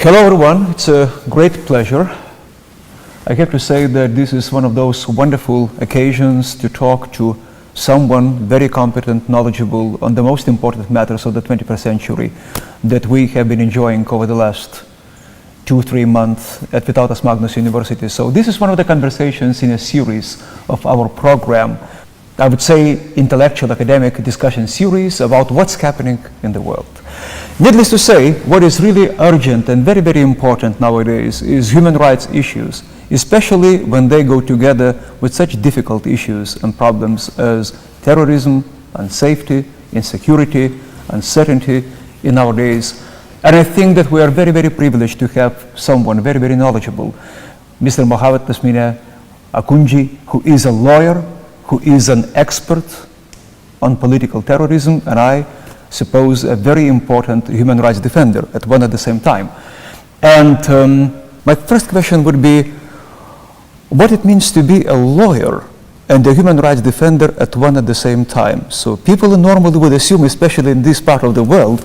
Hello everyone, it's a great pleasure. I have to say that this is one of those wonderful occasions to talk to someone very competent, knowledgeable on the most important matters of the 21st century that we have been enjoying over the last 2-3 months at Vytautas Magnus University. So this is one of the conversations in a series of our program. I would say intellectual academic discussion series about what's happening in the world. Needless to say, what is really urgent and very, very important nowadays is human rights issues, especially when they go together with such difficult issues and problems as terrorism, unsafety, insecurity, uncertainty in our days. And I think that we are very, very privileged to have someone very, very knowledgeable, Mr. Tasnime Akunjee, who is a lawyer, who is an expert on political terrorism, and I suppose a very important human rights defender at one at the same time. And my first question would be what it means to be a lawyer and a human rights defender at one at the same time. So people normally would assume, especially in this part of the world,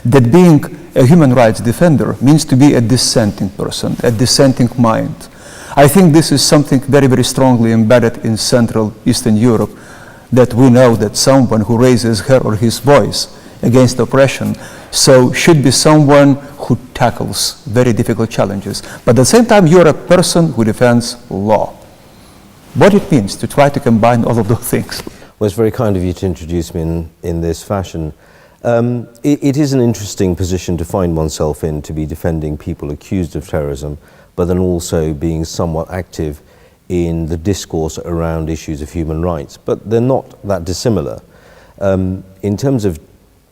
that being a human rights defender means to be a dissenting person, a dissenting mind. I think this is something very, very strongly embedded in Central Eastern Europe, that we know that someone who raises her or his voice against oppression should be someone who tackles very difficult challenges. But at the same time, you're a person who defends law. What it means to try to combine all of those things. Well, it's very kind of you to introduce me in this fashion. It is an interesting position to find oneself in, to be defending people accused of terrorism, but then also being somewhat active in the discourse around issues of human rights. But they're not that dissimilar. In terms of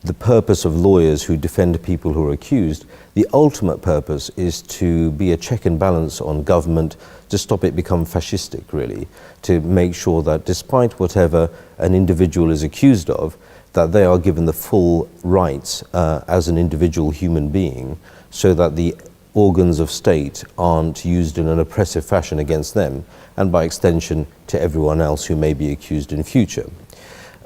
the purpose of lawyers who defend people who are accused, the ultimate purpose is to be a check and balance on government, to stop it become fascistic, really, to make sure that despite whatever an individual is accused of, that they are given the full rights as an individual human being, so that the organs of state aren't used in an oppressive fashion against them, and by extension to everyone else who may be accused in future.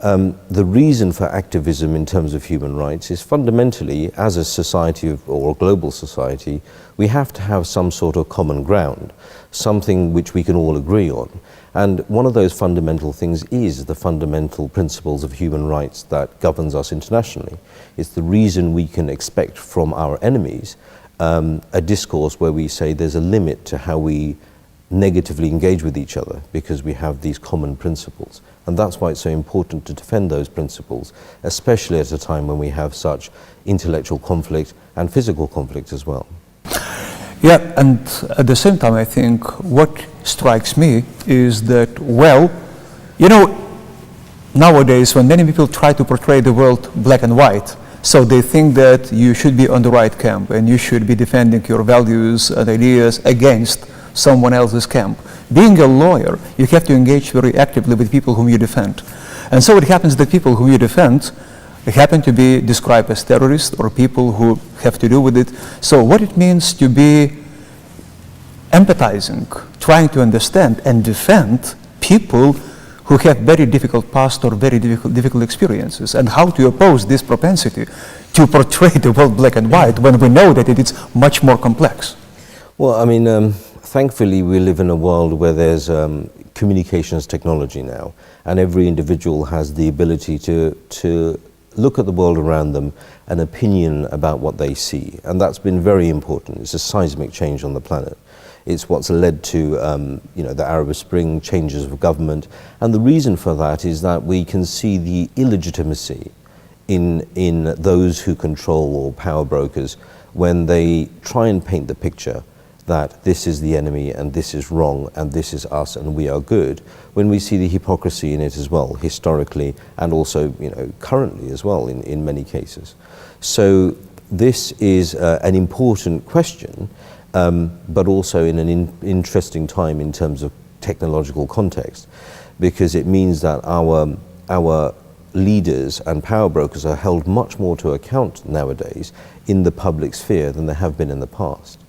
The reason for activism in terms of human rights is fundamentally, as a society or a global society, we have to have some sort of common ground, something which we can all agree on. And one of those fundamental things is the fundamental principles of human rights that governs us internationally. It's the reason we can expect from our enemies a discourse where we say there's a limit to how we negatively engage with each other, because we have these common principles. And that's why it's so important to defend those principles, especially at a time when we have such intellectual conflict and physical conflict as well. Yeah, and at the same time, I think what strikes me is that, well, you know, nowadays when many people try to portray the world black and white, so they think that you should be on the right camp and you should be defending your values and ideas against someone else's camp. Being a lawyer, you have to engage very actively with people whom you defend. And so it happens that people whom you defend happen to be described as terrorists or people who have to do with it. So what it means to be empathizing, trying to understand and defend people who have very difficult past or very difficult experiences, and how to oppose this propensity to portray the world black and white when we know that it is much more complex. Well, I mean, thankfully we live in a world where there's communications technology now, and every individual has the ability to look at the world around them, an opinion about what they see, and that's been very important. It's a seismic change on the planet. It's what's led to the Arab Spring, changes of government, and the reason for that is that we can see the illegitimacy in those who control, or power brokers, when they try and paint the picture that this is the enemy and this is wrong and this is us and we are good, when we see the hypocrisy in it as well, historically and also currently as well in many cases. So this is an important question, but also in an interesting time in terms of technological context, because it means that our leaders and power brokers are held much more to account nowadays in the public sphere than they have been in the past.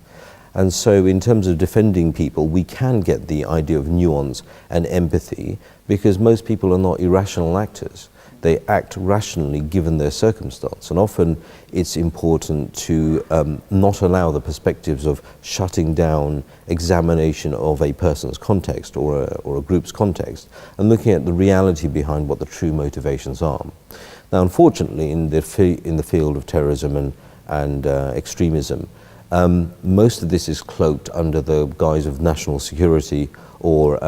And so in terms of defending people, we can get the idea of nuance and empathy, because most people are not irrational actors. they act rationally given their circumstance. And often it's important to not allow the perspectives of shutting down examination of a person's context or a group's context and looking at the reality behind what the true motivations are. Now, unfortunately, in the field of terrorism and extremism, most of this is cloaked under the guise of national security or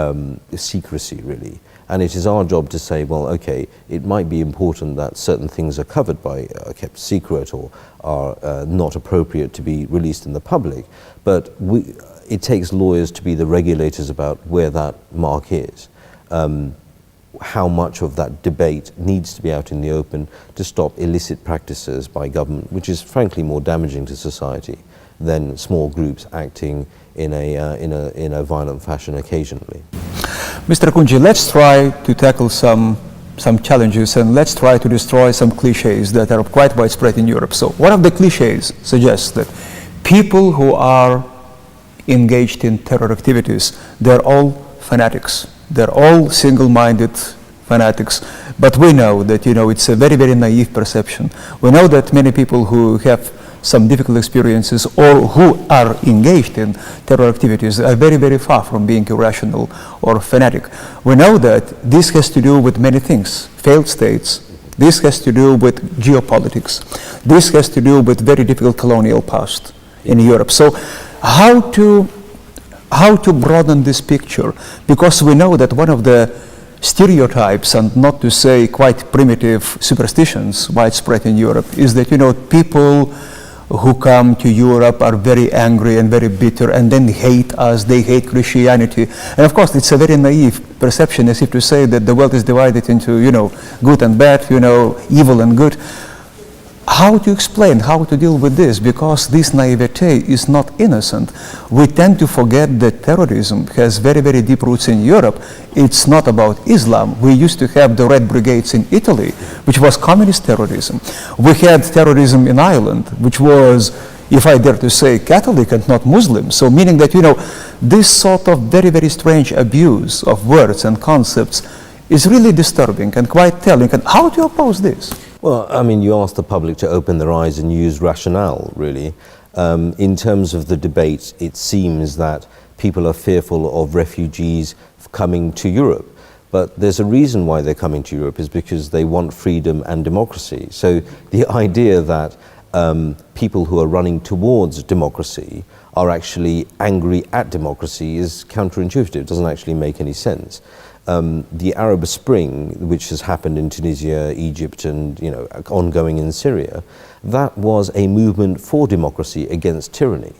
secrecy, really. And it is our job to say, well, okay, it might be important that certain things are covered by, kept secret or are not appropriate to be released in the public, but it takes lawyers to be the regulators about where that mark is. How much of that debate needs to be out in the open to stop illicit practices by government, which is frankly more damaging to society than small groups acting in a violent fashion occasionally. Mr. Akunjee, let's try to tackle some challenges and let's try to destroy some cliches that are quite widespread in Europe. So one of the cliches suggests that people who are engaged in terror activities, they're all fanatics. They're all single-minded fanatics. But we know that, it's a very, very naive perception. We know that many people who have some difficult experiences or who are engaged in terror activities are very, very far from being irrational or fanatic. We know that this has to do with many things. Failed states, this has to do with geopolitics, this has to do with very difficult colonial past in Europe. So how to broaden this picture? Because we know that one of the stereotypes, and not to say quite primitive superstitions widespread in Europe, is that people who come to Europe are very angry and very bitter and then hate us, they hate Christianity. And of course it's a very naive perception, as if to say that the world is divided into good and bad, evil and good. How to explain, how to deal with this? Because this naivete is not innocent. We tend to forget that terrorism has very, very deep roots in Europe. It's not about Islam. We used to have the Red Brigades in Italy, which was communist terrorism. We had terrorism in Ireland, which was, if I dare to say, Catholic and not Muslim. So meaning that, this sort of very, very strange abuse of words and concepts is really disturbing and quite telling. And how to oppose this? Well, I mean, you ask the public to open their eyes and use rationale, really. In terms of the debate, it seems that people are fearful of refugees coming to Europe. But there's a reason why they're coming to Europe, is because they want freedom and democracy. So the idea that people who are running towards democracy are actually angry at democracy is counterintuitive. It doesn't actually make any sense. The Arab Spring, which has happened in Tunisia, Egypt, and ongoing in Syria, that was a movement for democracy against tyranny.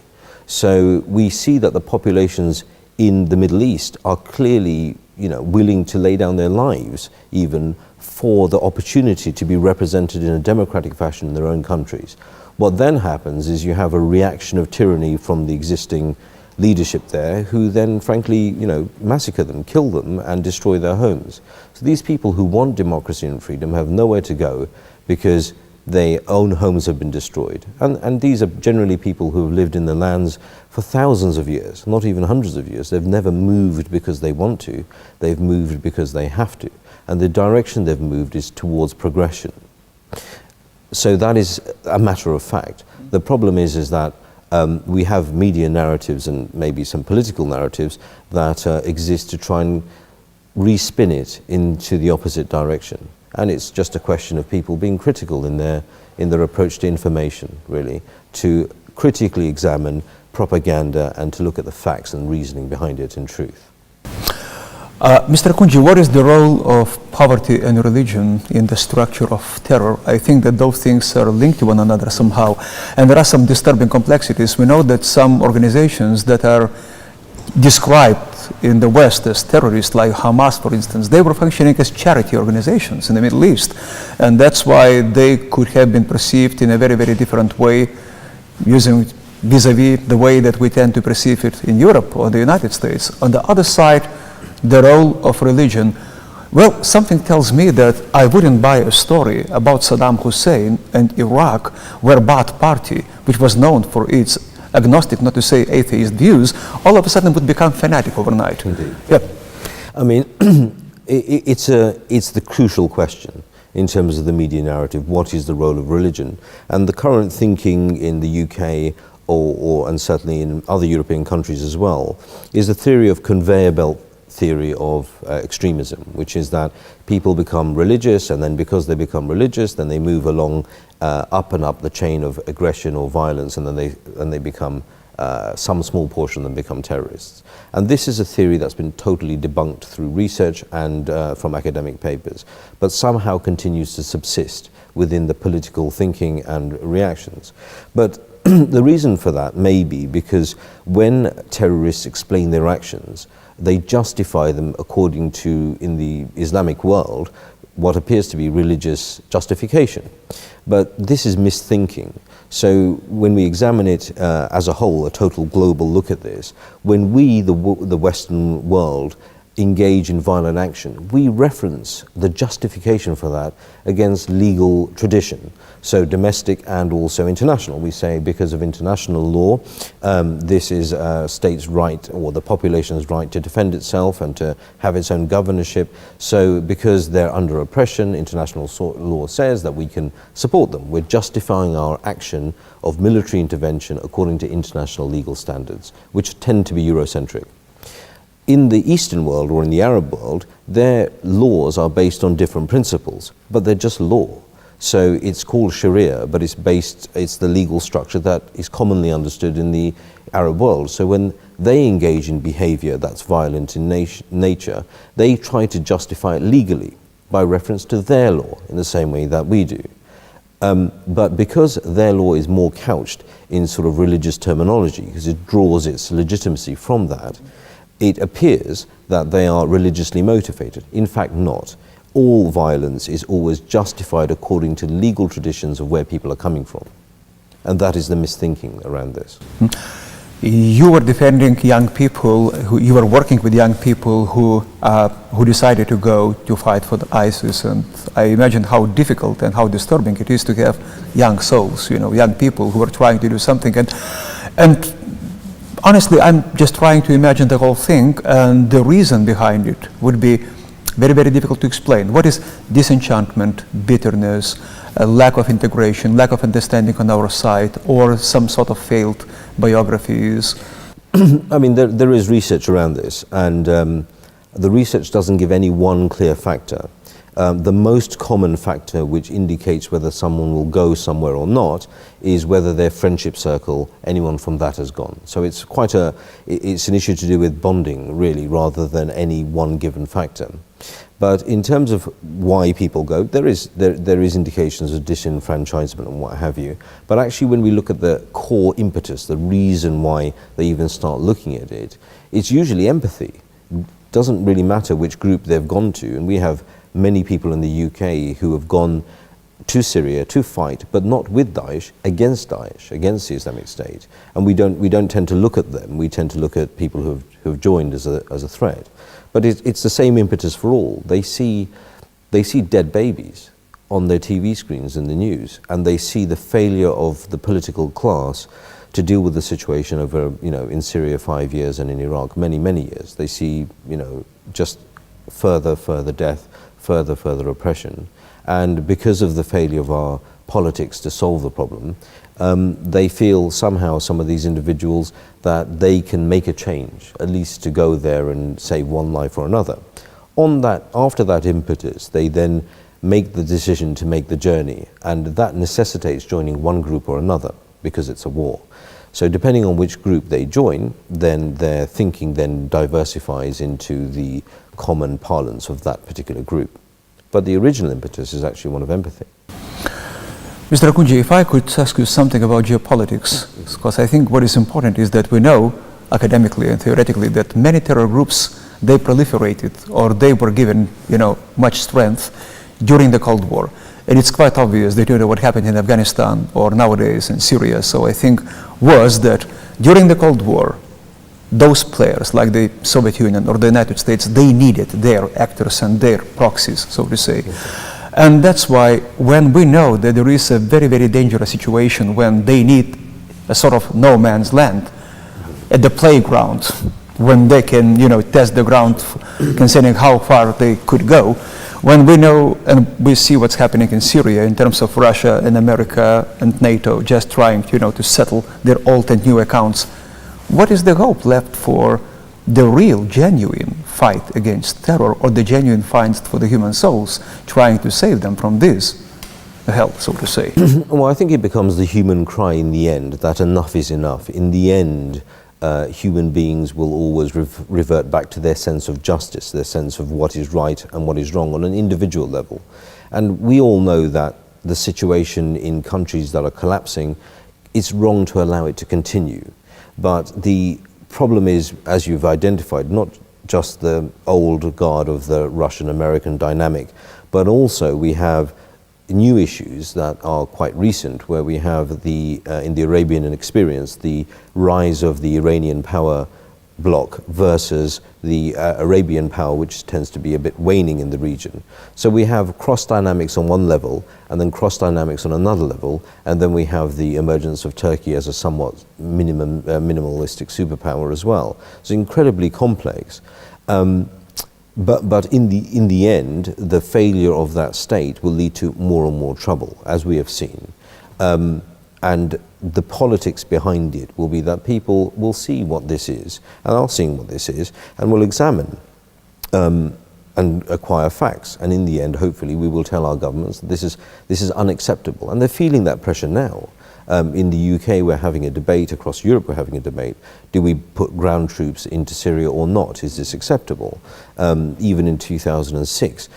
So we see that the populations in the Middle East are clearly, willing to lay down their lives even for the opportunity to be represented in a democratic fashion in their own countries. What then happens is you have a reaction of tyranny from the existing leadership there, who then frankly massacre them, kill them and destroy their homes. So these people who want democracy and freedom have nowhere to go because their own homes have been destroyed. And these are generally people who have lived in the lands for thousands of years, not even hundreds of years. They've never moved because they want to, they've moved because they have to. And the direction they've moved is towards progression. So that is a matter of fact. The problem is that we have media narratives and maybe some political narratives that exist to try and respin it into the opposite direction. And it's just a question of people being critical in their approach to information, really, to critically examine propaganda and to look at the facts and reasoning behind it in truth. Mr. Akunjee, what is the role of poverty and religion in the structure of terror? I think that those things are linked to one another somehow, and there are some disturbing complexities. We know that some organizations that are described in the West as terrorists, like Hamas, for instance, they were functioning as charity organizations in the Middle East, and that's why they could have been perceived in a very, very different way, using vis-a-vis the way that we tend to perceive it in Europe or the United States. On the other side, the role of religion. Well, something tells me that I wouldn't buy a story about Saddam Hussein and Iraq, where Ba'ath Party, which was known for its agnostic, not to say atheist views, all of a sudden would become fanatic overnight. Indeed. Yep. I mean, it's the crucial question. in terms of the media narrative. What is the role of religion? And the current thinking in the UK and certainly in other European countries as well, is the theory of conveyor belt theory of extremism, which is that people become religious, and then because they become religious, then they move along up and up the chain of aggression or violence, and then they become some small portion of them become terrorists. And this is a theory that's been totally debunked through research and from academic papers, but somehow continues to subsist within the political thinking and reactions. But the reason for that may be because when terrorists explain their actions, they justify them according to, in the Islamic world, what appears to be religious justification. But this is misthinking. So when we examine it as a whole, a total global look at this, when we, the Western world, engage in violent action, we reference the justification for that against legal tradition. So domestic and also international. We say because of international law, this is a state's right, or the population's right, to defend itself and to have its own governorship. So because they're under oppression, international law says that we can support them. We're justifying our action of military intervention according to international legal standards, which tend to be Eurocentric. In the Eastern world or in the Arab world, their laws are based on different principles, but they're just law. So it's called Sharia, but it's the legal structure that is commonly understood in the Arab world. So when they engage in behavior that's violent in nature, they try to justify it legally by reference to their law in the same way that we do. But because their law is more couched in sort of religious terminology, because it draws its legitimacy from that, it appears that they are religiously motivated. In fact, not. All violence is always justified according to legal traditions of where people are coming from. And that is the misthinking around this. You were defending young people, you were working with young people who decided to go to fight for the ISIS, and I imagine how difficult and how disturbing it is to have young souls, young people who are trying to do something. And honestly, I'm just trying to imagine the whole thing, and the reason behind it would be very, very difficult to explain. What is disenchantment, bitterness, a lack of integration, lack of understanding on our side, or some sort of failed biographies? I mean, there is research around this, and the research doesn't give any one clear factor. The most common factor which indicates whether someone will go somewhere or not is whether their friendship circle, anyone from that has gone. So it's it's an issue to do with bonding, really, rather than any one given factor. But in terms of why people go, there is indications of disenfranchisement and what have you. But actually, when we look at the core impetus, the reason why they even start looking at it, it's usually empathy. It doesn't really matter which group they've gone to, and we have many people in the UK who have gone to Syria to fight, but not with Daesh, against the Islamic State. And we don't tend to look at them. We tend to look at people who have joined as a threat. But it's the same impetus for all. They see dead babies on their TV screens in the news, and they see the failure of the political class to deal with the situation over, in Syria 5 years and in Iraq many, many years. They see, just further death, further oppression. And because of the failure of our politics to solve the problem, they feel somehow, some of these individuals, that they can make a change, at least to go there and save one life or another. After that impetus, they then make the decision to make the journey, and that necessitates joining one group or another, because it's a war. So depending on which group they join, then their thinking then diversifies into the common parlance of that particular group. But the original impetus is actually one of empathy. Mr. Akunjee, if I could ask you something about geopolitics, because I think what is important is that we know academically and theoretically that many terror groups, they proliferated, or they were given, much strength during the Cold War. And it's quite obvious that what happened in Afghanistan or nowadays in Syria. So I think was that during the Cold War, those players like the Soviet Union or the United States, they needed their actors and their proxies, so to say. And that's why when we know that there is a very, very dangerous situation when they need a sort of no man's land at the playground, when they can, test the ground concerning how far they could go, When we know and we see what's happening in Syria in terms of Russia and America and NATO just trying, to settle their old and new accounts, what is the hope left for the real, genuine fight against terror, or the genuine fight for the human souls, trying to save them from this hell, so to say? Well, I think it becomes the human cry in the end, that enough is enough. In the end, human beings will always revert back to their sense of justice, their sense of what is right and what is wrong on an individual level. And we all know that the situation in countries that are collapsing, it's wrong to allow it to continue. But the problem is, as you've identified, not just the old guard of the Russian-American dynamic, but also we have new issues that are quite recent, where we have in the Arabian experience, the rise of the Iranian power bloc versus the Arabian power, which tends to be a bit waning in the region. So we have cross dynamics on one level, and then cross dynamics on another level, and then we have the emergence of Turkey as a somewhat minimalistic superpower as well. So incredibly complex. But in the end, the failure of that state will lead to more and more trouble, as we have seen. And the politics behind it will be that people will see what this is, and are seeing what this is, and will examine and acquire facts. And in the end, hopefully, we will tell our governments that this is unacceptable. And they're feeling that pressure now. In the UK, we're having a debate. Across Europe, we're having a debate. Do we put ground troops into Syria or not? Is this acceptable? Even in 2006,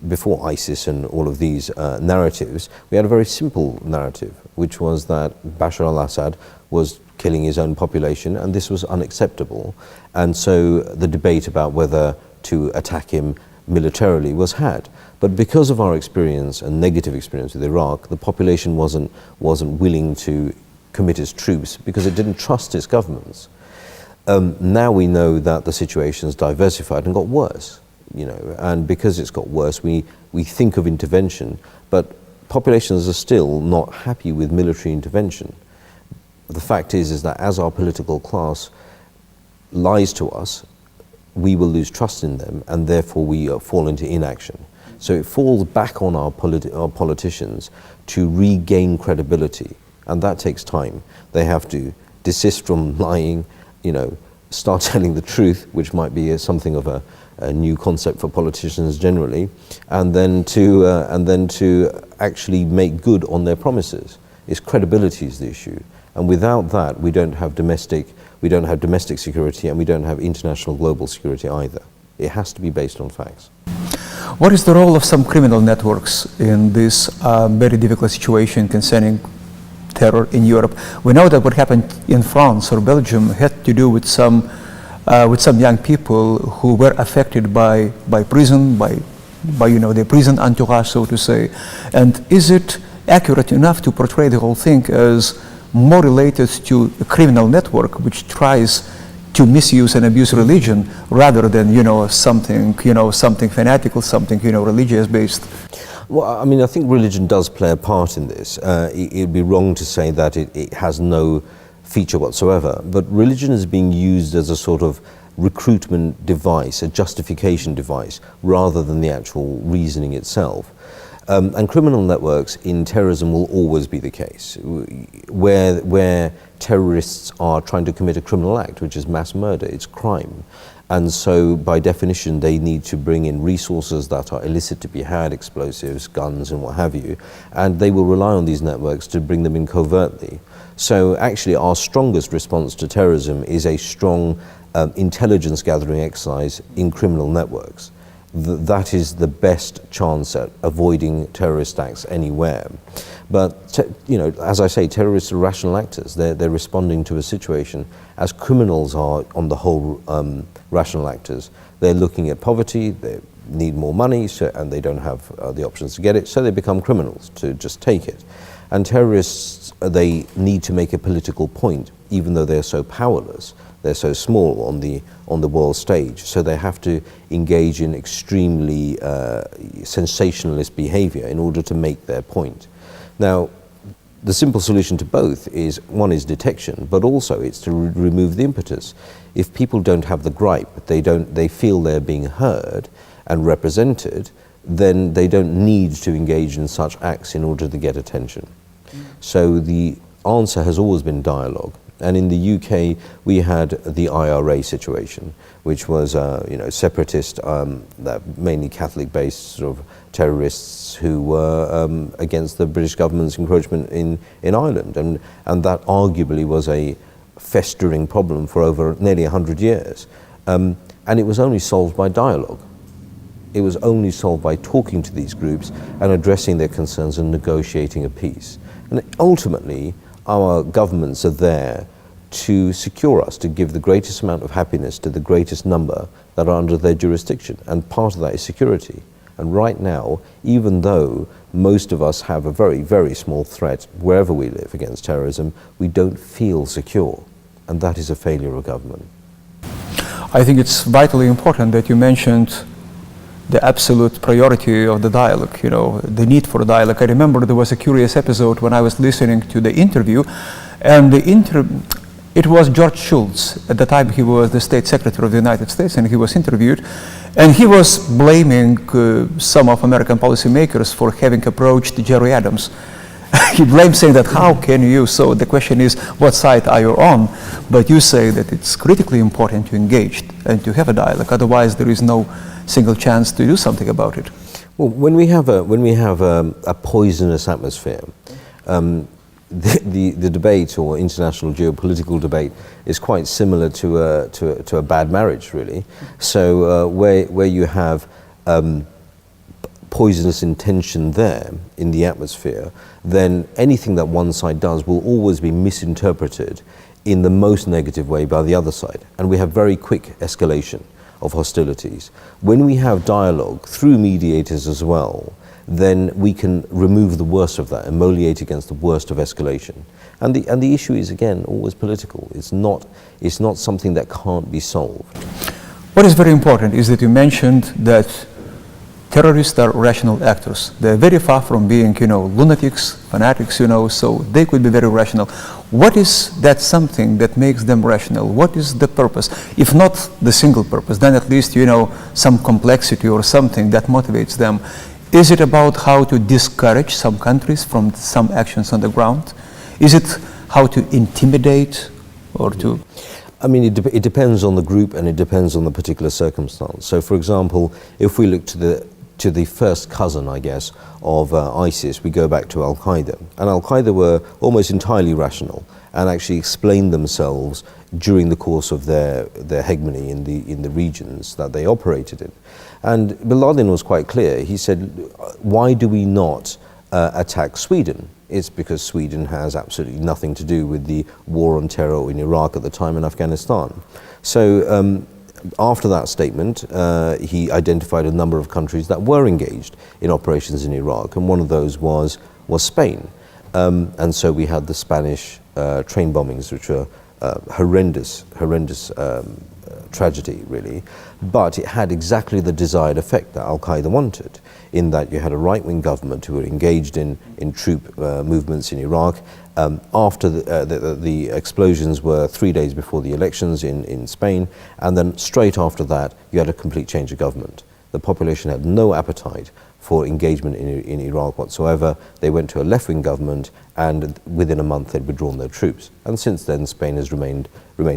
before ISIS and all of these narratives, we had a very simple narrative, which was that Bashar al-Assad was killing his own population, and this was unacceptable. And so the debate about whether to attack him militarily was had. But because of our experience and negative experience with Iraq, the population wasn't willing to commit its troops because it didn't trust its governments. Now we know that the situation's diversified and got worse, and because it's got worse, we think of intervention, but populations are still not happy with military intervention. The fact is that as our political class lies to us, we will lose trust in them, and therefore we fall into inaction. So it falls back on our politicians to regain credibility, and that takes time. They have to desist from lying, start telling the truth, which might be something of a new concept for politicians generally, and then to actually make good on their promises. It's credibility is the issue, and without that, we don't have domestic security, and we don't have international global security either. It has to be based on facts. What is the role of some criminal networks in this very difficult situation concerning terror in Europe? We know that what happened in France or Belgium had to do with some young people who were affected by prison, by the prison entourage, so to say. And is it accurate enough to portray the whole thing as more related to a criminal network which tries to misuse and abuse religion rather than something fanatical, something religious based? Well, I mean, I think religion does play a part in this. It'd be wrong to say that it has no feature whatsoever, but religion is being used as a sort of recruitment device, a justification device, rather than the actual reasoning itself. And criminal networks in terrorism will always be the case, where terrorists are trying to commit a criminal act, which is mass murder, it's crime. And so by definition, they need to bring in resources that are illicit to be had, explosives, guns, and what have you, and they will rely on these networks to bring them in covertly. So actually our strongest response to terrorism is a strong intelligence gathering exercise in criminal networks. That is the best chance at avoiding terrorist acts anywhere. But as I say, terrorists are rational actors. They're responding to a situation as criminals are, on the whole, rational actors. They're looking at poverty, they need more money, and they don't have the options to get it, so they become criminals to just take it. And terrorists, they need to make a political point, even though they're so powerless. They're so small on the world stage, so they have to engage in extremely sensationalist behavior in order to make their point. Now, the simple solution to both is, one is detection, but also it's to remove the impetus. If people don't have the gripe, they feel they're being heard and represented, then they don't need to engage in such acts in order to get attention. So the answer has always been dialogue. And in the UK, we had the IRA situation, which was, separatist, mainly Catholic-based sort of terrorists who were against the British government's encroachment in Ireland. And that arguably was a festering problem for over nearly 100 years. And it was only solved by dialogue. It was only solved by talking to these groups and addressing their concerns and negotiating a peace. And ultimately, our governments are there to secure us, to give the greatest amount of happiness to the greatest number that are under their jurisdiction. And part of that is security. And right now, even though most of us have a very, very small threat wherever we live against terrorism, we don't feel secure. And that is a failure of government. I think it's vitally important that you mentioned the absolute priority of the dialogue, the need for dialogue. I remember there was a curious episode when I was listening to the interview, and it was George Shultz. At the time, he was the State Secretary of the United States, and he was interviewed, and he was blaming some of American policymakers for having approached Jerry Adams. He blamed, saying that, how can you? So the question is, what side are you on? But you say that it's critically important to engage and to have a dialogue. Otherwise, there is no single chance to do something about it. Well, when we have a poisonous atmosphere, the debate or international geopolitical debate is quite similar to a bad marriage, really. So where you have poisonous intention there in the atmosphere, then anything that one side does will always be misinterpreted in the most negative way by the other side, and we have very quick escalation of hostilities. When we have dialogue through mediators as well, then we can remove the worst of that, emoliate against the worst of escalation. And the issue is, again, always political. It's not something that can't be solved. What is very important is that you mentioned that terrorists are rational actors. They're very far from being, lunatics, fanatics, so they could be very rational. What is that something that makes them rational? What is the purpose? If not the single purpose, then at least, some complexity or something that motivates them. Is it about how to discourage some countries from some actions on the ground? Is it how to intimidate or to... I mean, it depends on the group and it depends on the particular circumstance. So, for example, if we look to the first cousin, I guess, of ISIS, we go back to Al-Qaeda. And Al-Qaeda were almost entirely rational and actually explained themselves during the course of their hegemony in the regions that they operated in. And Bin Laden was quite clear. He said, why do we not attack Sweden? It's because Sweden has absolutely nothing to do with the war on terror in Iraq at the time and Afghanistan. So after that statement, he identified a number of countries that were engaged in operations in Iraq, and one of those was Spain. And so we had the Spanish train bombings, which were horrendous tragedy, really. But it had exactly the desired effect that Al-Qaeda wanted, in that you had a right-wing government who were engaged in troop movements in Iraq. After the explosions were 3 days before the elections in Spain, and then straight after that, you had a complete change of government. The population had no appetite for engagement in Iraq whatsoever. They went to a left-wing government, and within a month they'd withdrawn their troops. And since then, Spain has remained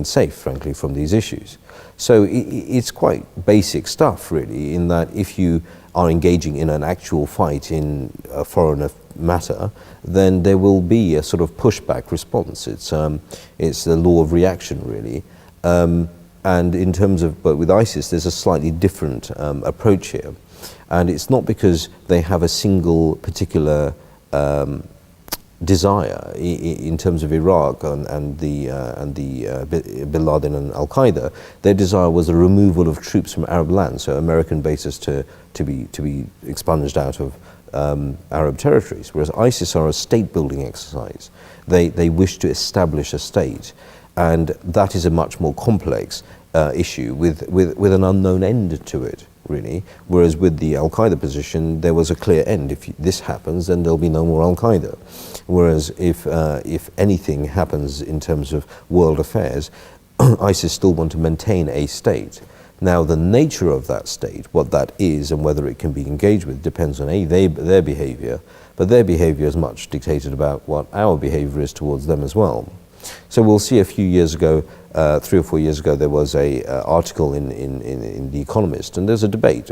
safe, frankly, from these issues. So it's quite basic stuff, really, in that if you are engaging in an actual fight in a foreign matter, then there will be a sort of pushback response. It's the law of reaction, really. And in terms of, but with ISIS, there's a slightly different approach here. And it's not because they have a single particular desire in terms of Iraq and the Bin Laden and Al-Qaeda. Their desire was the removal of troops from Arab lands, so American bases to be expunged out of Arab territories. Whereas ISIS are a state-building exercise. They wish to establish a state, and that is a much more complex issue with an unknown end to it, really. Whereas with the Al-Qaeda position, there was a clear end. If this happens, then there'll be no more Al-Qaeda. Whereas if anything happens in terms of world affairs, ISIS still want to maintain a state. Now, the nature of that state, what that is and whether it can be engaged with, depends on their behavior, but their behavior is much dictated about what our behavior is towards them as well. So we'll see a few years ago, 3 or 4 years ago, there was a article in The Economist, and there's a debate.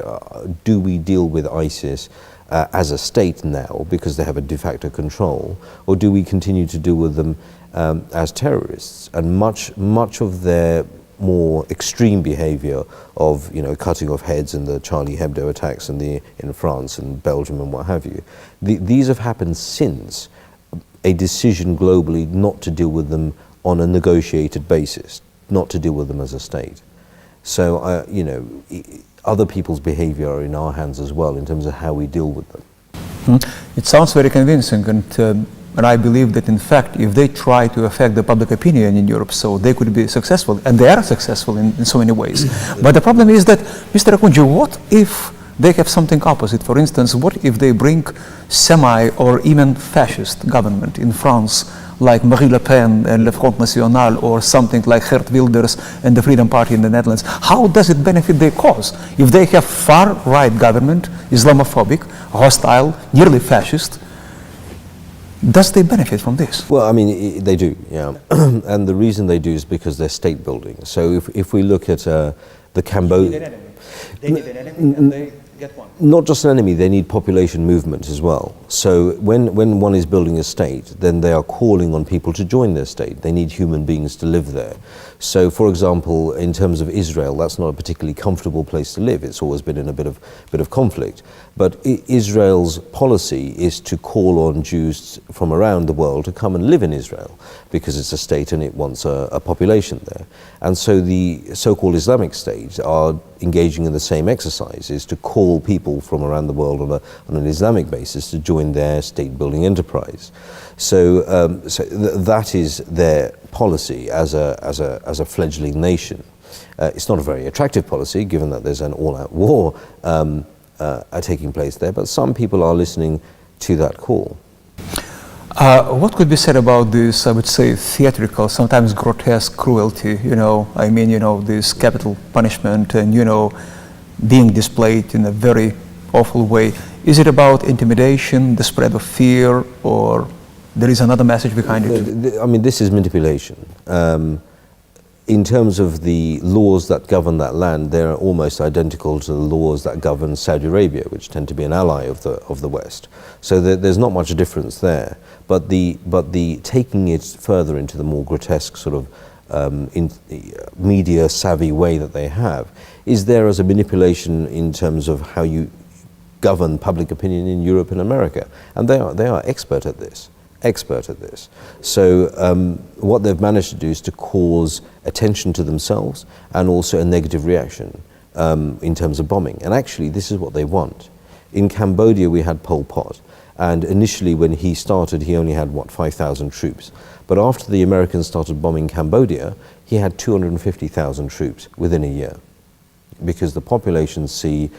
Do we deal with ISIS as a state now because they have a de facto control, or do we continue to deal with them as terrorists? And much of their more extreme behavior of, you know, cutting off heads in the Charlie Hebdo attacks in France and Belgium and what have you, these have happened since a decision globally not to deal with them on a negotiated basis, not to deal with them as a state. So, you know, other people's behavior are in our hands as well in terms of how we deal with them. It sounds very convincing, and I believe that in fact, if they try to affect the public opinion in Europe, so they could be successful, and they are successful in so many ways. But the problem is that, Mr. Akunjee, what if they have something opposite? For instance, what if they bring semi or even fascist government in France, like Marie Le Pen and Le Front National, or something like Geert Wilders and the Freedom Party in the Netherlands? How does it benefit their cause? If they have far-right government, Islamophobic, hostile, nearly fascist, does they benefit from this? Well, I mean, they do, yeah. And the reason they do is because they're state building. So if we look at the Cambodia... They need an enemy and they get one. Not just an enemy, they need population movement as well. So when one is building a state, then they are calling on people to join their state. They need human beings to live there. So, for example, in terms of Israel, that's not a particularly comfortable place to live. It's always been in a bit of conflict. But Israel's policy is to call on Jews from around the world to come and live in Israel, because it's a state and it wants a population there. And so the so-called Islamic State are engaging in the same exercise, is to call people from around the world on an Islamic basis to join their state-building enterprise. So, that is their policy as a fledgling nation. It's not a very attractive policy, given that there's an all-out war taking place there, but some people are listening to that call. What could be said about this, I would say, theatrical, sometimes grotesque cruelty, you know, I mean, you know, this capital punishment and, you know, being displayed in a very awful way? Is it about intimidation, the spread of fear, or there is another message behind it? I mean, this is manipulation. In terms of the laws that govern that land, they're almost identical to the laws that govern Saudi Arabia, which tend to be an ally of the West. So there's not much difference there. But the taking it further into the more grotesque sort of media savvy way that they have is there as a manipulation in terms of how you govern public opinion in Europe and America, and they are expert at this. So what they've managed to do is to cause attention to themselves and also a negative reaction in terms of bombing. And actually, this is what they want. In Cambodia, we had Pol Pot, and initially when he started, he only had, 5,000 troops. But after the Americans started bombing Cambodia, he had 250,000 troops within a year, because the population see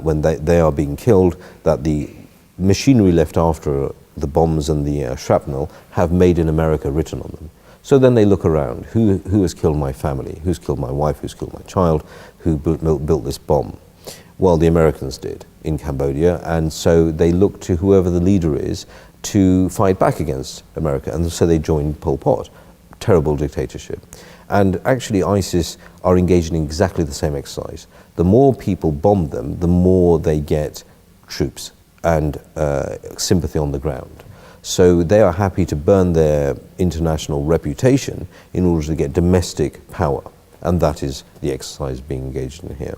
when they are being killed that the machinery left after the bombs and the shrapnel have Made in America written on them. So then they look around, who has killed my family, who's killed my wife, who's killed my child, who built this bomb? Well, the Americans did in Cambodia, and so they look to whoever the leader is to fight back against America, and so they joined Pol Pot. Terrible dictatorship. And actually ISIS are engaged in exactly the same exercise. The more people bomb them, the more they get troops and sympathy on the ground. So they are happy to burn their international reputation in order to get domestic power. And that is the exercise being engaged in here.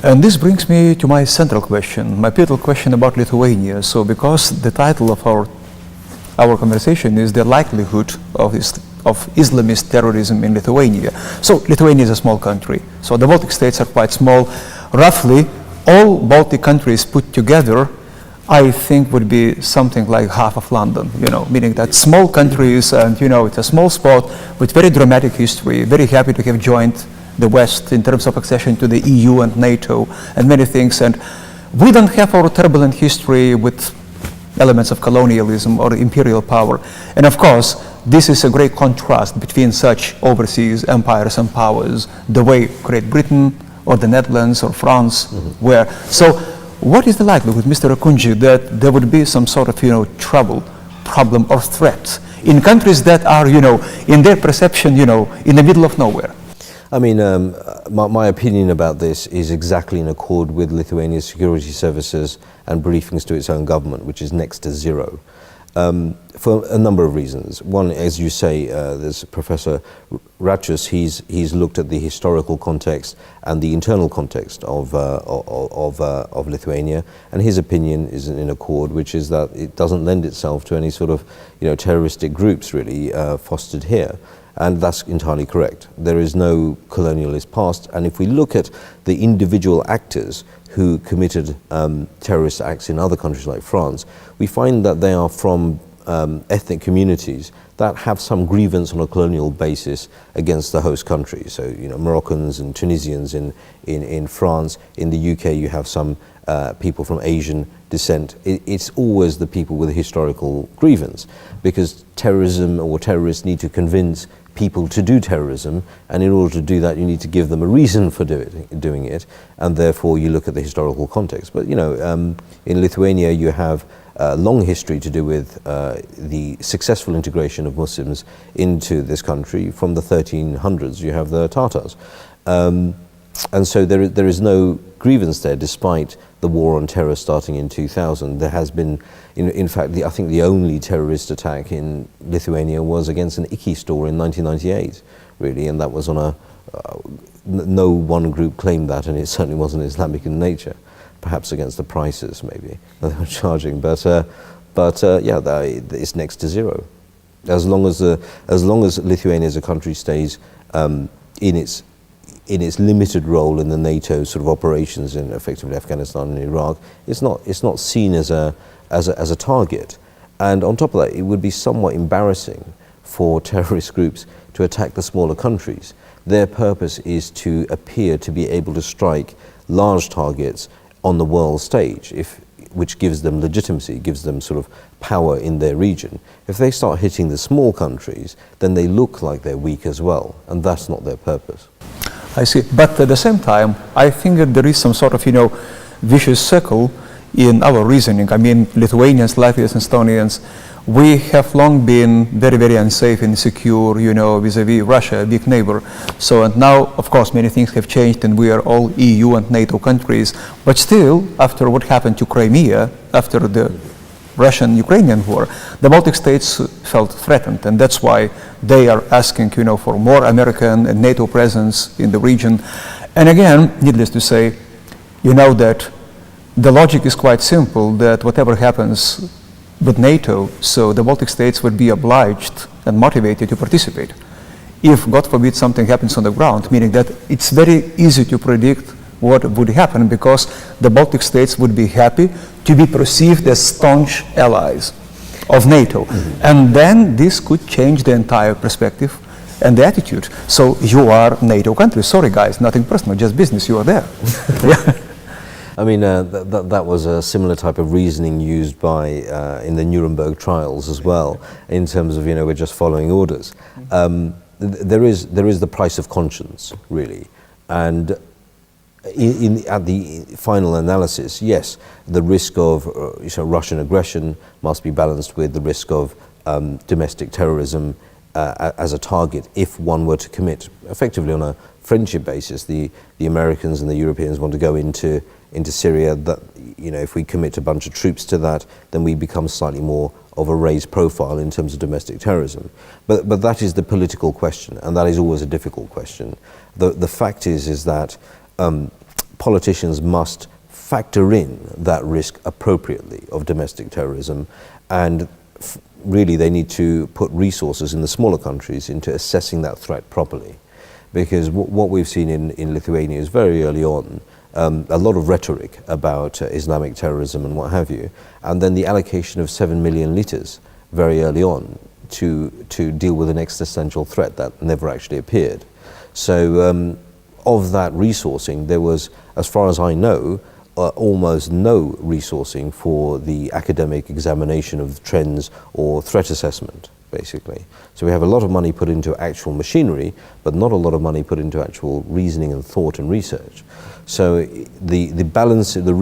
And this brings me to my central question, my pivotal question about Lithuania. So because the title of our conversation is the likelihood of Islamist terrorism in Lithuania. So Lithuania is a small country. So the Baltic states are quite small. Roughly, all Baltic countries put together, I think, would be something like half of London, you know, meaning that small countries, and, you know, it's a small spot with very dramatic history, very happy to have joined the West in terms of accession to the EU and NATO and many things. And we don't have our turbulent history with elements of colonialism or imperial power. And of course, this is a great contrast between such overseas empires and powers, the way Great Britain or the Netherlands or France, where. So what is the likelihood, Mr. Akunjee, that there would be some sort of, trouble, problem, or threat in countries that are, in their perception, in the middle of nowhere? I mean, my opinion about this is exactly in accord with Lithuania's security services and briefings to its own government, which is next to zero, for a number of reasons. One, as you say, there's Professor Ratchus. He's looked at the historical context and the internal context of Lithuania, and his opinion is in accord, which is that it doesn't lend itself to any sort of terroristic groups really fostered here. And that's entirely correct. There is no colonialist past, and if we look at the individual actors who committed terrorist acts in other countries like France, we find that they are from ethnic communities that have some grievance on a colonial basis against the host country. So, Moroccans and Tunisians in France. In the UK, you have some people from Asian descent. It's always the people with a historical grievance, because terrorism or terrorists need to convince people to do terrorism, and in order to do that you need to give them a reason for doing it, and therefore you look at the historical context. But in Lithuania you have a long history to do with the successful integration of Muslims into this country. From the 1300s you have the Tatars, and so there is no grievance there, despite the war on terror starting in 2000. There has been, in fact, I think the only terrorist attack in Lithuania was against an Iki store in 1998, really, and that was on a, no one group claimed that, and it certainly wasn't Islamic in nature, perhaps against the prices maybe that they were charging, but yeah, it's next to zero. As long as Lithuania as a country stays in its limited role in the NATO sort of operations in effectively Afghanistan and Iraq, it's not seen as a target. And on top of that, it would be somewhat embarrassing for terrorist groups to attack the smaller countries. Their purpose is to appear to be able to strike large targets on the world stage, which gives them legitimacy, gives them sort of power in their region. If they start hitting the small countries, then they look like they're weak as well, and that's not their purpose. I see. But at the same time, I think that there is some sort of, vicious circle in our reasoning. I mean, Lithuanians, Latvians, Estonians, we have long been very, very unsafe and insecure, vis-a-vis Russia, a big neighbor. So, and now, of course, many things have changed, and we are all EU and NATO countries. But still, after what happened to Crimea, after the Russian-Ukrainian war, the Baltic states felt threatened, and that's why they are asking, for more American and NATO presence in the region. And again, needless to say, that the logic is quite simple, that whatever happens with NATO, so the Baltic states would be obliged and motivated to participate. If, God forbid, something happens on the ground, meaning that it's very easy to predict what would happen, because the Baltic states would be happy to be perceived as staunch allies of NATO. And then this could change the entire perspective and the attitude. So you are NATO countries. Sorry guys, nothing personal, just business, you are there. Yeah. I mean, that was a similar type of reasoning used by in the Nuremberg trials as well, in terms of, we're just following orders. There is the price of conscience, really. And at the final analysis, yes, the risk of Russian aggression must be balanced with the risk of domestic terrorism as a target if one were to commit, effectively on a friendship basis. The Americans and the Europeans want to go into Syria. That, if we commit a bunch of troops to that, then we become slightly more of a raised profile in terms of domestic terrorism. But that is the political question, and that is always a difficult question. The fact is that politicians must factor in that risk appropriately of domestic terrorism, and really they need to put resources in the smaller countries into assessing that threat properly. Because what we've seen in Lithuania is very early on a lot of rhetoric about Islamic terrorism and what have you, and then the allocation of 7 million litres very early on to deal with an existential threat that never actually appeared. So of that resourcing, there was, as far as I know, almost no resourcing for the academic examination of trends or threat assessment, basically. So we have a lot of money put into actual machinery, but not a lot of money put into actual reasoning and thought and research. So the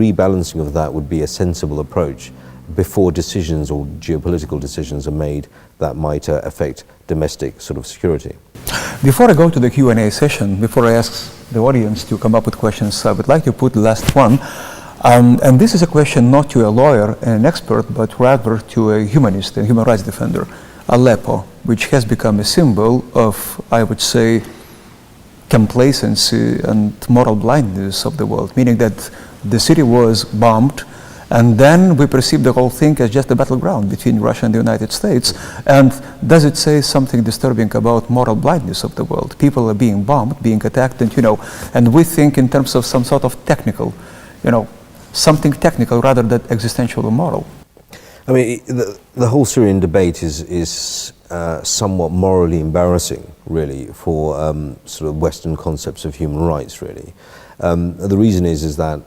rebalancing of that would be a sensible approach before decisions or geopolitical decisions are made that might affect domestic sort of security. Before I go to the Q&A session, before I ask the audience to come up with questions, I would like to put the last one. And this is a question not to a lawyer and an expert, but rather to a humanist, a human rights defender, Aleppo, which has become a symbol of, I would say, complacency and moral blindness of the world, meaning that the city was bombed, and then we perceive the whole thing as just a battleground between Russia and the United States. And does it say something disturbing about moral blindness of the world? People are being bombed, being attacked, and we think in terms of some sort of technical, something technical rather than existential or moral. I mean, the whole Syrian debate is somewhat morally embarrassing, really, for sort of Western concepts of human rights, really. The reason is that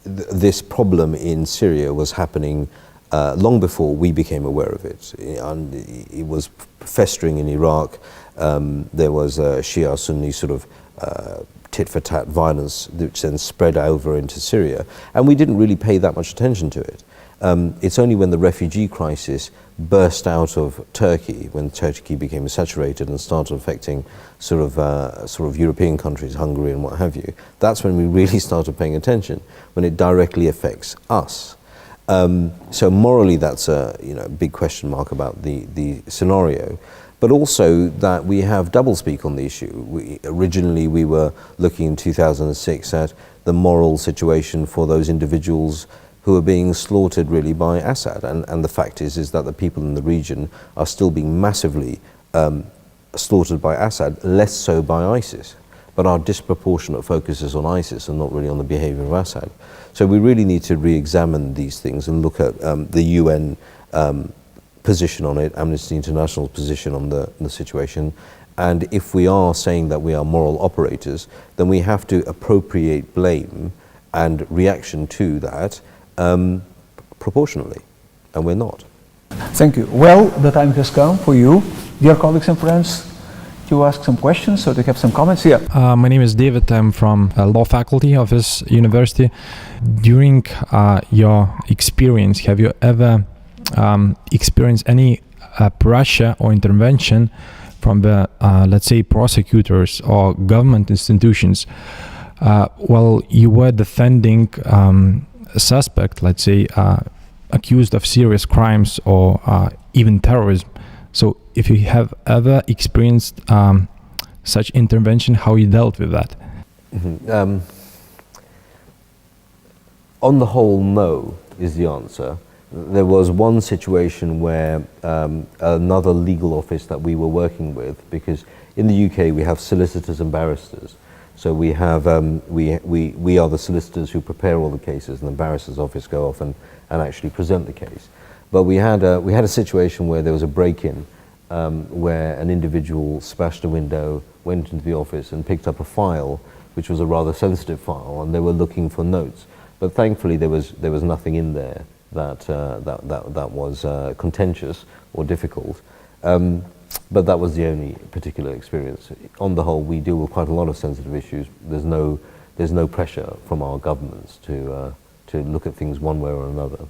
this problem in Syria was happening long before we became aware of it. And it was festering in Iraq. There was a Shia-Sunni sort of tit-for-tat violence which then spread over into Syria. And we didn't really pay that much attention to it. It's only when the refugee crisis burst out of Turkey, when Turkey became saturated and started affecting sort of European countries, Hungary and what have you, that's when we really started paying attention, when it directly affects us. So morally, that's a big question mark about the scenario. But also that we have doublespeak on the issue. Originally we were looking in 2006 at the moral situation for those individuals who are being slaughtered really by Assad. And the fact is that the people in the region are still being massively slaughtered by Assad, less so by ISIS. But our disproportionate focus is on ISIS and not really on the behavior of Assad. So we really need to re-examine these things and look at the UN position on it, Amnesty International's position on the situation. And if we are saying that we are moral operators, then we have to appropriate blame and reaction to that proportionally, and we're not. Thank you. Well, the time has come for you, dear colleagues and friends, to ask some questions or to have some comments. Yeah. My name is David. I'm from law faculty of this university. During your experience, have you ever experienced any pressure or intervention from the, let's say, prosecutors or government institutions while you were defending a suspect, let's say, accused of serious crimes or even terrorism? So if you have ever experienced such intervention, how you dealt with that? Mm-hmm. On the whole, no, is the answer. There was one situation where another legal office that we were working with, because in the UK we have solicitors and barristers. So we have we are the solicitors who prepare all the cases, and the barrister's office go off and actually present the case. But we had a situation where there was a break-in where an individual smashed a window, went into the office and picked up a file, which was a rather sensitive file, and they were looking for notes. But thankfully there was nothing in there that was contentious or difficult. But that was the only particular experience. On the whole, we deal with quite a lot of sensitive issues. There's no pressure from our governments to look at things one way or another.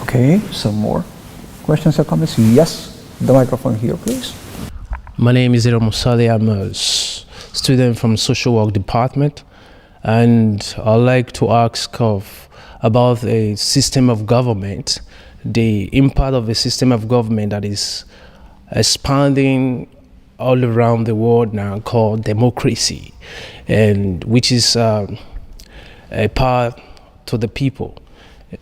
Okay, some more questions or comments? Yes, the microphone here, please. My name is Ira Musali. I'm a student from social work department, and I'd like to ask about a system of government, the impact of a system of government that is expanding all around the world now, called democracy, and which is a power to the people,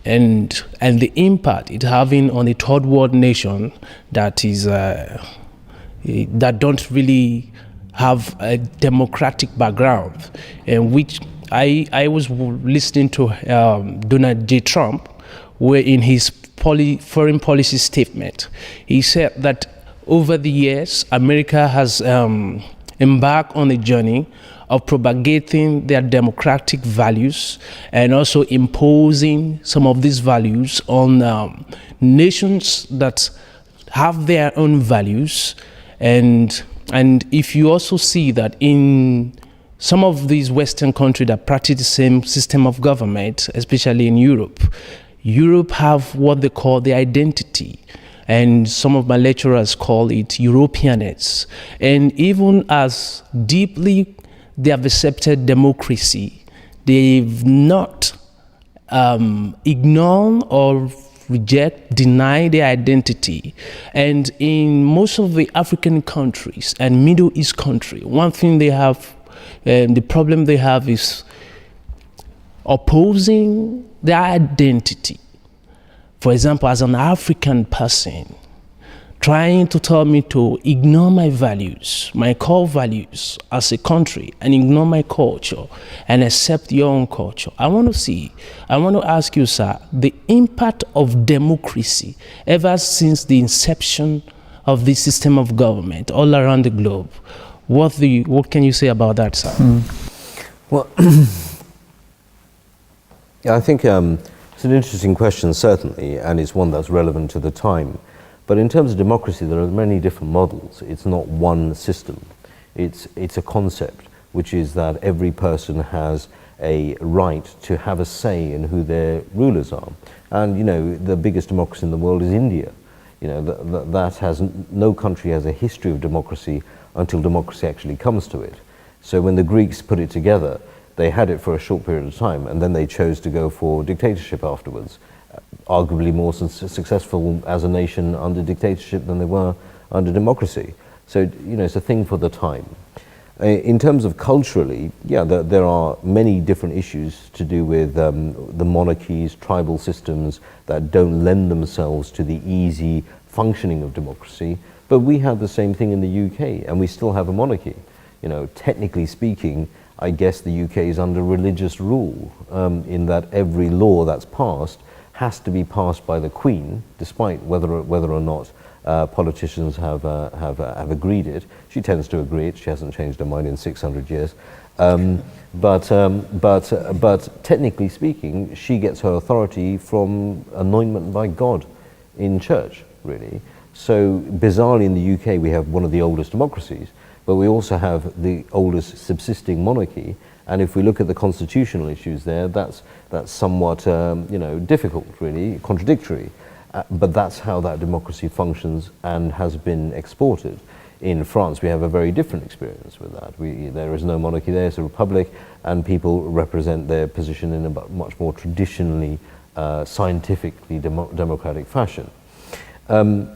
and the impact it's having on a third world nation that is that don't really have a democratic background, and which I was listening to Donald J. Trump, where in his foreign policy statement, he said that over the years, America has embarked on a journey of propagating their democratic values and also imposing some of these values on nations that have their own values, and if you also see that in some of these Western countries that practice the same system of government, especially in Europe have what they call the identity, and some of my lecturers call it Europeanness. And even as deeply they have accepted democracy, they've not ignored or reject, deny their identity. And in most of the African countries and Middle East countries, one thing they have, the problem they have is opposing their identity. For example, as an African person, trying to tell me to ignore my values, my core values as a country, and ignore my culture and accept your own culture. I want to ask you, sir, the impact of democracy ever since the inception of this system of government all around the globe. What can you say about that, sir? Well, yeah, I think it's an interesting question, certainly, and it's one that's relevant to the time. But in terms of democracy, there are many different models. It's not one system. It's a concept, which is that every person has a right to have a say in who their rulers are. And, you know, the biggest democracy in the world is India. You know, that has, no country has a history of democracy until democracy actually comes to it. So when the Greeks put it together, they had it for a short period of time, and then they chose to go for dictatorship afterwards. Arguably more successful as a nation under dictatorship than they were under democracy. So, you know, it's a thing for the time. In terms of culturally, yeah, there are many different issues to do with the monarchies, tribal systems that don't lend themselves to the easy functioning of democracy. But we have the same thing in the UK, and we still have a monarchy. You know, technically speaking, I guess the UK is under religious rule, in that every law that's passed has to be passed by the Queen, despite whether or not politicians have agreed it. She tends to agree it. She hasn't changed her mind in 600 years. But technically speaking, she gets her authority from anointment by God in church, really. So bizarrely in the UK, we have one of the oldest democracies, but we also have the oldest subsisting monarchy. And if we look at the constitutional issues there, that's somewhat you know, difficult, really, contradictory. But that's how that democracy functions and has been exported. In France, we have a very different experience with that. There is no monarchy there, it's a republic, and people represent their position in a much more traditionally, scientifically democratic fashion. In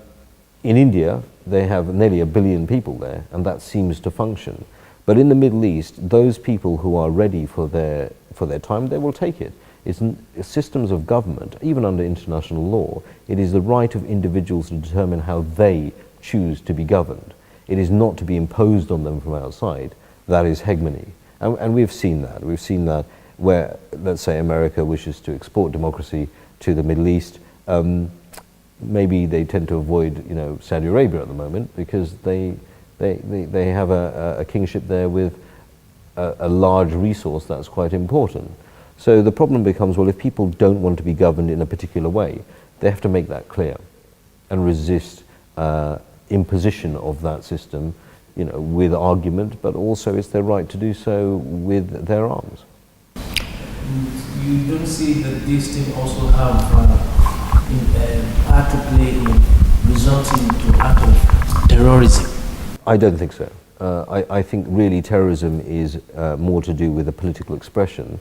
India, they have nearly 1 billion people there, and that seems to function. But in the Middle East, those people who are ready for their time, they will take it. It's systems of government, even under international law, it is the right of individuals to determine how they choose to be governed. It is not to be imposed on them from outside. That is hegemony. And we've seen that. We've seen that where, let's say, America wishes to export democracy to the Middle East. Maybe they tend to avoid, you know, Saudi Arabia at the moment because they have a kingship there with a large resource that's quite important. So the problem becomes, well, if people don't want to be governed in a particular way, they have to make that clear and resist imposition of that system, you know, with argument, but also it's their right to do so with their arms. You don't see that these things also have part to play in resulting to act of terrorism? I don't think so. I think really terrorism is more to do with a political expression,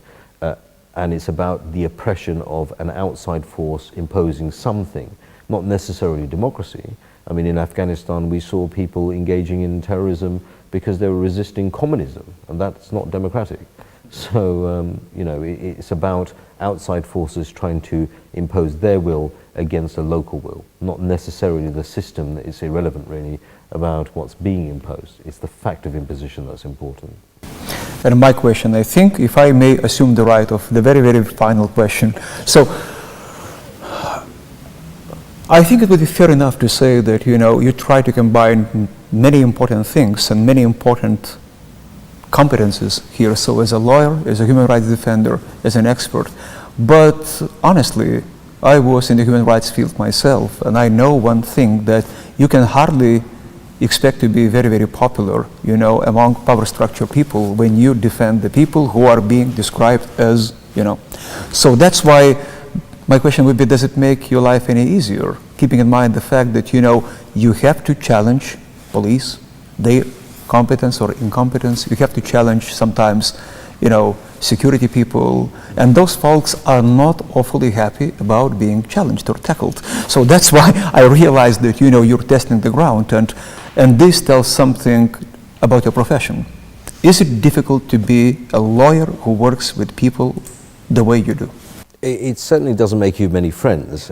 and it's about the oppression of an outside force imposing something, not necessarily democracy. I mean, in Afghanistan, we saw people engaging in terrorism because they were resisting communism, and that's not democratic. So, you know, it's about outside forces trying to impose their will against a local will, not necessarily the system that is irrelevant, really, about what's being imposed. It's the fact of imposition that's important. And my question, I think, if I may assume the right of the very, very final question. So, I think it would be fair enough to say that, you know, you try to combine many important things and many important competences here. So as a lawyer, as a human rights defender, as an expert. But honestly, I was in the human rights field myself, and I know one thing, that you can hardly expect to be very, very popular, you know, among power structure people when you defend the people who are being described as, you know. So that's why my question would be, does it make your life any easier? Keeping in mind the fact that, you know, you have to challenge police, their competence or incompetence. You have to challenge sometimes, you know, security people, and those folks are not awfully happy about being challenged or tackled. So that's why I realized that, you know, you're testing the ground, and this tells something about your profession. Is it difficult to be a lawyer who works with people the way you do? It certainly doesn't make you many friends,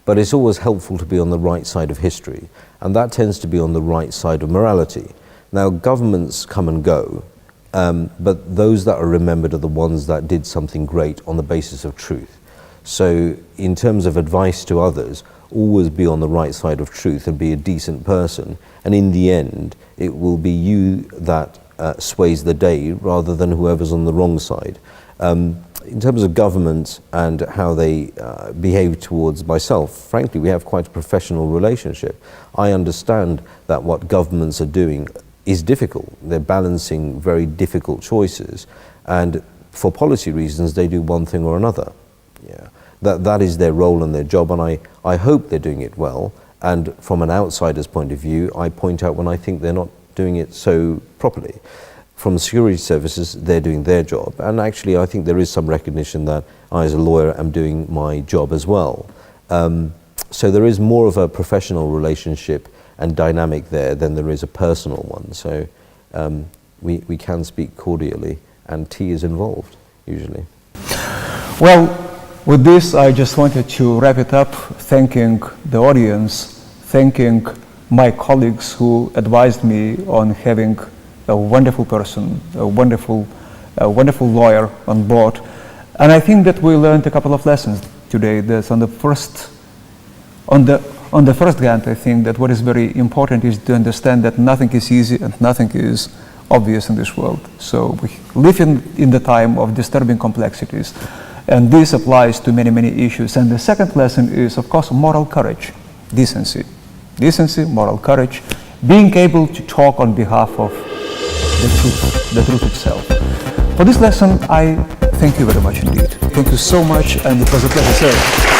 but it's always helpful to be on the right side of history, and that tends to be on the right side of morality. Now, governments come and go, but those that are remembered are the ones that did something great on the basis of truth. So in terms of advice to others, always be on the right side of truth and be a decent person, and in the end it will be you that sways the day rather than whoever's on the wrong side. In terms of government and how they behave towards myself, frankly, we have quite a professional relationship. I understand that what governments are doing is difficult. They're balancing very difficult choices, and for policy reasons they do one thing or another. Yeah. That is their role and their job, and I hope they're doing it well, and from an outsider's point of view, I point out when I think they're not doing it so properly. From security services, they're doing their job, and actually I think there is some recognition that I as a lawyer am doing my job as well. So there is more of a professional relationship and dynamic there than there is a personal one. So we can speak cordially, and tea is involved, usually. Well, with this, I just wanted to wrap it up, thanking the audience, thanking my colleagues who advised me on having a wonderful person, a wonderful lawyer on board. And I think that we learned a couple of lessons today. There's on the first hand, I think that what is very important is to understand that nothing is easy and nothing is obvious in this world. So we live in the time of disturbing complexities, and this applies to many, many issues. And the second lesson is, of course, moral courage, decency. Decency, moral courage, being able to talk on behalf of the truth itself. For this lesson, I thank you very much indeed. Thank you so much, and it was a pleasure, sir.